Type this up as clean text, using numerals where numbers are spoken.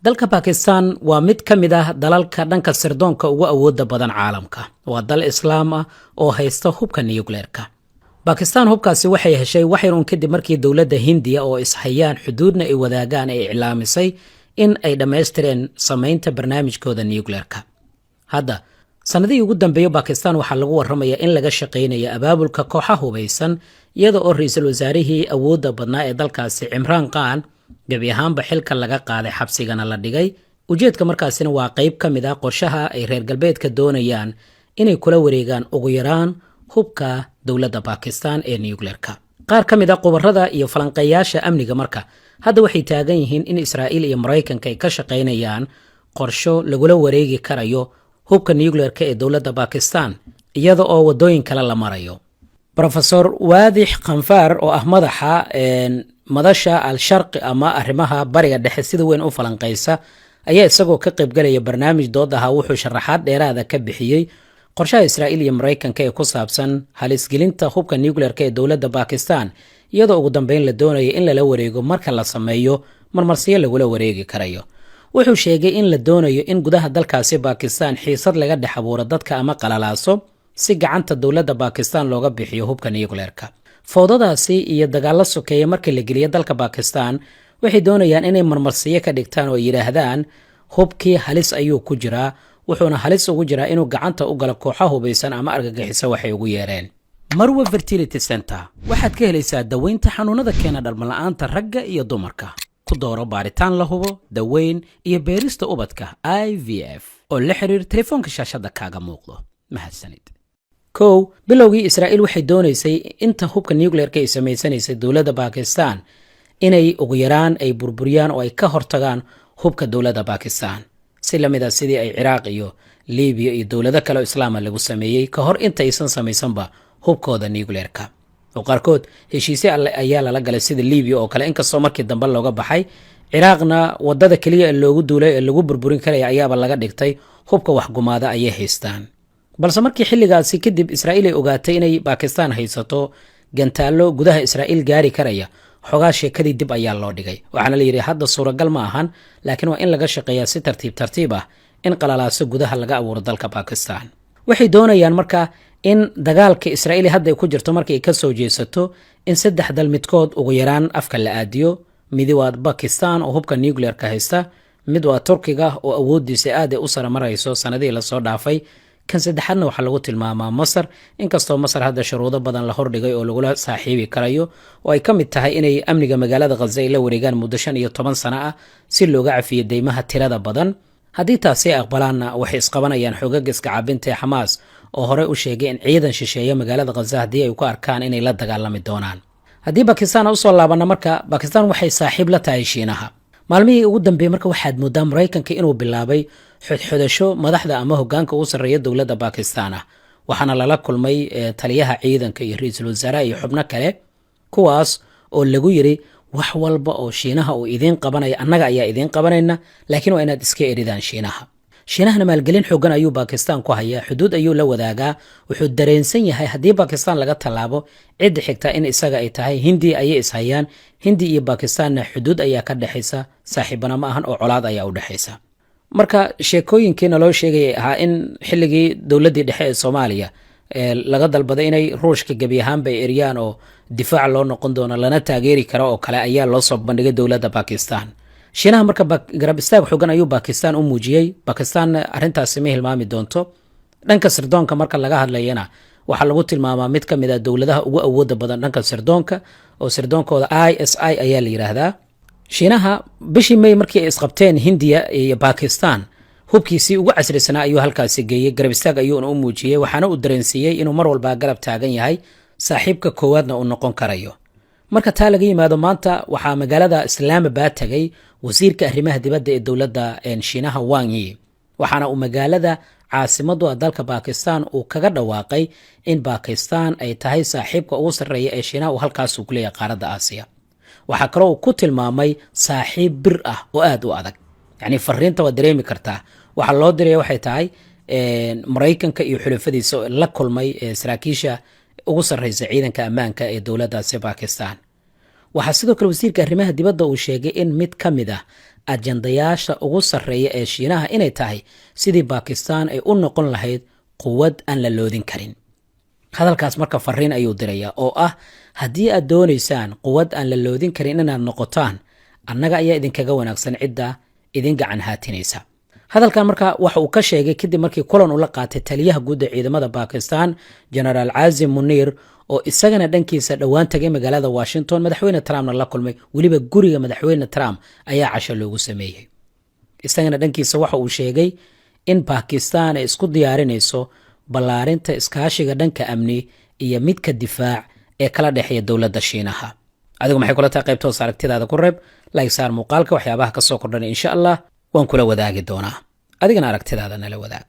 dalka Pakistan waa mid ka mid ah dalalka dhanka sirdoonka ugu awoodda badan caalamka. Waa dal Islaam ah oo haysta hubka nuclear-ka. Pakistan hubkaasi waxay heshay waxyar kadib markii dowladda Hindiya oo ishayaan xuduudna ay wadaagaan ay iclaamisay in ay dhammaystireen samaynta barnaamijkooda nuclear-ka. Hadda sanadihii ugu dambeeyay Pakistan waxaa lagu warramayaa in laga shaqeynayo abaabulka kooxaha hubeysan iyada oo ra'iisul wasaarihii awoodda badnaa ee dalkaasi Imran Khan gabi ahaanba xilka laga qaaday xabsigana la dhigay. Ujeedka markaasina waa qayb ka mid ah qorshaha ay reer galbeedka doonayaan inay kula wareegaan ugu yaraan hubka dowladda Pakistan ee nuclear-ka. Qaar ka mid ah qubarada iyo falanqeeyaasha amniga marka hadda waxay taagan yihiin in Israa'iil iyo Mareykanka ay ka shaqeynayaan qorsho lagula wareegi karayo hubka nuclear-ka ee dowladda Pakistan iyada oo wadooyin kale la marayo. Professor Waadix Khanfar oo ah madaxa madasha al-Sharqi ama arrimaha bariga dhexe sida weyn u falanqeysa ayaa isagoo ka qayb galaya barnaamij dood ah wuxuu sharaxaad dheeraad ah ka bixiyay qorshaha Israa'iil iyo Mareykanka ee ku saabsan halisgelinta hubka nuclear-ka ee dowladda Pakistan iyadoo ugu dambeyn la doonayo in lala wareego marka la sameeyo marmarsiyo lagula wareegi karayo. Wuxuu sheegay in la doonayo in gudaha dalkaasi Pakistan xiisad laga dhex abuuro dadka ama qalalaaso si gacanta dowladda Pakistan looga bixiyo hubka nuclear-ka. Fowdadaasi iyo dagaalo sokeeye markii la geliyo dalka Pakistan waxay doonayaan inay marmarsiyo ka dhigtaan oo yiraahdaan hubkii halis ayuu ku jiraa wuxuuna halis ugu jiraa inuu gacanta u galo kooxaha hubeysan ama argagixiso waxay ugu yeereen. Marwa Fertility Center waxaad ka helaysaa daweynta xanuunada keena dhalmala'aanta ragga iyo dumarka. Ku dooro baaritaan la hubo, daweyn iyo beerista ubadka IVF oo la xiriir telefoonka shaashada kaaga muuqdo. Mahadsanid. Bilowgii Israa'iil waxay doonaysay inta hubka nuclear-ka ay sameysanaysay dowladda Pakistan inay ugu yaraan ay burburiyaan oo ay ka hortagaan hubka dowladda Pakistan. Si la mid ah sidii ay Ciraaq iyo Liibiya iyo dowlado kale oo Islaam lagu sameeyay ka hor intaysan samaysanba hubkooda nuclear-ka. oo qaarkood heshiisyo ayaa lala galay sida Liibiya oo kale inkastoo markii dambe looga baxay. Ciraaqna wadada kaliya loogu duulay ee lagu burburin karay ayaaba laga dhigtay hubka wax gumaada ayay haystaan. balse markii xilligaasi kadib Israa'iil ay ogaatay inay Pakistan haysato gantaalo gudaha Israa'iil gaari karaya xogaa sheekadii dib ayaa loo dhigay. waxaana la yiri hadda suuragal ma ahan laakiin waa in laga shaqeeyaa si tartiib ah in qalalaaso gudaha laga abuuro dalka Pakistan. waxay doonayaan marka in dagaalka Israa'iil hadda ay ku jirto markii ay ka soo jeesato in saddex dal midkood ugu yaraan afka la aadiyo. mid waa Pakistan oo hubka nuclear-ka haysta, mid waa Turkiga oo awoodiisa aad u sare marayso sanadihii la soo dhaafay, kan saddexaadna waxaa lagu tilmaamaa Masar inkastoo Masar hadda shuruudo badan la hordhigay oo lagula saaxiibi karayo oo ay ka mid tahay inay amniga magaalada Gaza ay la wareegaan muddo 15 sano ah si looga cafiyo deymaha tirada badan. haddii taasi ay aqbalaanna waxay isqabanayaan xoogagga iska caabinta ee Xamaas oo hore u sheegay in ciidan shisheeye magaalada Gaza haddii ay ku arkaan inay la dagaalami doonaan. haddii Pakistan u soo laabana marka Pakistan waxay saaxiib la tahay Shiinaha. maalmihii ugu dambeeyay marka waxaad moodaa Mareykanka inuu bilaabay xudxudasho madaxda ama hoggaanka u sarreeya dowladda Pakistan ah. waxaana lala kulmay taliyaha ciidanka iyo ra'iisul wasaaraha iyo xubno kale kuwaas oo lagu yiri wax walba oo Shiinaha uu idin qabanaya annaga ayaa idin qabanayna laakiin waa inaad iska eridaan Shiinaha. Shiinahana maalgelin xooggan ayuu Pakistan ku hayaa, xuduud ayuu la wadaagaa, wuxuu dareensan yahay haddii Pakistan laga talaabo cid xigta in isaga ay tahay Hindi ayay ishayaan. Hindi iyo Pakistanna xuduud ayaa ka dhaxaysa, saaxiibana ma ahan oo colaad ayaa u dhaxaysa. marka sheekooyinkiina loo sheegay ahaa in xilligii dowladii dhexe ee Soomaaliya laga dalbaday inay Ruushka gabi ahaanba eriyaan oo difaac loo noqon doono lana taageeri karo oo kale ayaa loo soo bandhigay dowladda Pakistan. Shiinaha marka garab istaag xooggan ayuu Pakistan u muujiyay. Pakistan arrintaasi ma hilmaami doonto. dhanka sirdoonka marka laga hadlayana waxaa lagu tilmaamaa mid ka mid ah dowladaha ugu awoodda badan dhanka sirdoonka oo sirdoonkooda ISI ayaa la yiraahdaa. Shiinaha bishii May markii ay isqabteen Hindiya iyo Pakistan hubkiisii ugu casrisanaa ayuu halkaasi geeyay, garab istaag ayuuna u muujiyay, waxaana uu dareensiiyey inuu mar walba garab taagan yahay, saaxiibka koowaadna uu noqon karayo. marka taa laga yimaado maanta waxaa magaalada Islamabad tagay wasiirka arrimaha dibadda ee dowladda Shiinaha Wang Yi, waxaana uu magaalada caasimadu dalka Pakistan uu kaga dhawaaqay in Pakistan ay tahay saaxiibka ugu sarreeya ee Shiinaha uu halkaas ku leeyahay qaaradda Aasiya. waxaa kaloo uu ku tilmaamay saaxiib bir ah oo aad u adag. yani fariinta waa dareemi kartaa waxa loo diray waxay tahay Mareykanka iyo xulafadiisa la kulmay saraakiisha ugu sarreysa ciidanka ammaanka ee dowladdaasi Pakistan. waxaa sidoo kale wasiirka arrimaha dibadda uu sheegay in mid ka mid ah ajandayaasha ugu sarreeya ee Shiinaha inay tahay sidii Bakistan ay u noqon lahayd quwad aan la loodin karin. hadalkaas marka fariin ayuu dirayaa oo ah haddii aad doonaysaan quwad aan la loodin karin inaad noqotaan, annaga ayaa idinkaga wanaagsan cidda idin gacan haatinaysa. hadalkan marka waxa uu ka sheegay kadib markii kulan ula qaatay taliyaha guud ee ciidamada Bakistan General Azim Munir oo isagana dhankiisa dhawaan tagay magaalada Washington, madaxweyne Trumpna la kulmay, weliba guriga madaxweyne Trump ayaa casho loogu sameeyay. isagana dhankiisa waxa uu sheegay in Bakistan ay isku diyaarinayso ballaarinta iskaashiga dhanka amni iyo midka difaac ee kala dhexeeya dowladda Shiinaha. adigu maxay kula tahay qaybta hoos aragtidaada ku reeb, like saar muuqaalka, waxyaabaha ka soo kordhan insha Allah waan kula wadaagi doonaa. adigana aragtidaada nala wadaag.